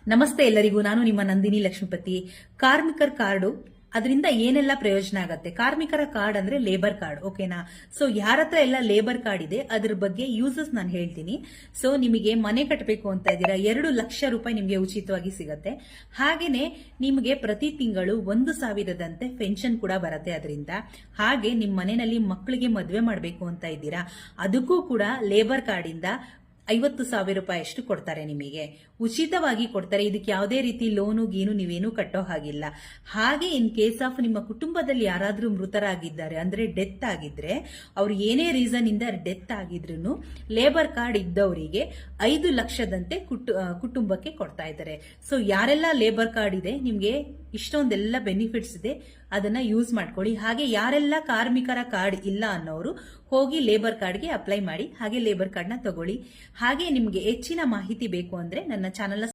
ನಮಸ್ತೆ ಎಲ್ಲರಿಗೂ. ನಾನು ನಿಮ್ಮ ನಂದಿನಿ ಲಕ್ಷ್ಮೀಪತಿ. ಕಾರ್ಮಿಕರ ಕಾರ್ಡು ಅದರಿಂದ ಏನೆಲ್ಲ ಪ್ರಯೋಜನ ಆಗತ್ತೆ? ಕಾರ್ಮಿಕರ ಕಾರ್ಡ್ ಅಂದ್ರೆ ಲೇಬರ್ ಕಾರ್ಡ್, ಓಕೆನಾ? ಸೊ ಯಾರ ಹತ್ರ ಎಲ್ಲ ಲೇಬರ್ ಕಾರ್ಡ್ ಇದೆ ಅದ್ರ ಬಗ್ಗೆ ಯೂಸಸ್ ನಾನು ಹೇಳ್ತೀನಿ. ಸೊ ನಿಮಗೆ ಮನೆ ಕಟ್ಟಬೇಕು ಅಂತ ಇದ್ದೀರಾ, 2 ಲಕ್ಷ ರೂಪಾಯಿ ನಿಮಗೆ ಉಚಿತವಾಗಿ ಸಿಗತ್ತೆ. ಹಾಗೇನೆ ನಿಮಗೆ ಪ್ರತಿ ತಿಂಗಳು 1,000ದಂತೆ ಪೆನ್ಷನ್ ಕೂಡ ಬರುತ್ತೆ ಅದರಿಂದ. ಹಾಗೆ ನಿಮ್ಮ ಮನೆಯಲ್ಲಿ ಮಕ್ಕಳಿಗೆ ಮದುವೆ ಮಾಡಬೇಕು ಅಂತ ಇದ್ದೀರಾ, ಅದಕ್ಕೂ ಕೂಡ ಲೇಬರ್ ಕಾರ್ಡ್ ಇಂದ 50,000 ರೂಪಾಯಿ ಅಷ್ಟು ಕೊಡ್ತಾರೆ, ನಿಮಗೆ ಉಚಿತವಾಗಿ ಕೊಡ್ತಾರೆ. ಇದಕ್ಕೆ ಯಾವುದೇ ರೀತಿ ಲೋನು ಗೀನು ನೀವೇನು ಕಟ್ಟೋ ಹಾಗಿಲ್ಲ. ಹಾಗೆ ಇನ್ ಕೇಸ್ ಆಫ್ ನಿಮ್ಮ ಕುಟುಂಬದಲ್ಲಿ ಯಾರಾದ್ರೂ ಮೃತರಾಗಿದ್ದಾರೆ ಅಂದ್ರೆ ಡೆತ್ ಆಗಿದ್ರೆ, ಅವ್ರು ಏನೇ ರೀಸನ್ ಇಂದ ಡೆತ್ ಆಗಿದ್ರು ಲೇಬರ್ ಕಾರ್ಡ್ ಇದ್ದವರಿಗೆ 5 ಲಕ್ಷದಂತೆ ಕುಟುಂಬಕ್ಕೆ ಕೊಡ್ತಾ ಇದ್ದಾರೆ. ಸೊ ಯಾರೆಲ್ಲ ಲೇಬರ್ ಕಾರ್ಡ್ ಇದೆ ನಿಮ್ಗೆ ಇಷ್ಟೊಂದೆಲ್ಲ ಬೆನಿಫಿಟ್ಸ್ ಇದೆ, ಅದನ್ನ ಯೂಸ್ ಮಾಡ್ಕೊಳ್ಳಿ. ಹಾಗೆ ಯಾರೆಲ್ಲ ಕಾರ್ಮಿಕರ ಕಾರ್ಡ್ ಇಲ್ಲ ಅನ್ನೋರು ಹೋಗಿ ಲೇಬರ್ ಕಾರ್ಡ್ಗೆ ಅಪ್ಲೈ ಮಾಡಿ, ಹಾಗೆ ಲೇಬರ್ ಕಾರ್ಡ್ನ ತಗೊಳ್ಳಿ. ಹಾಗೆ ನಿಮ್ಗೆ ಹೆಚ್ಚಿನ ಮಾಹಿತಿ ಬೇಕು ಅಂದ್ರೆ ನನ್ನ ಚಾನೆಲ್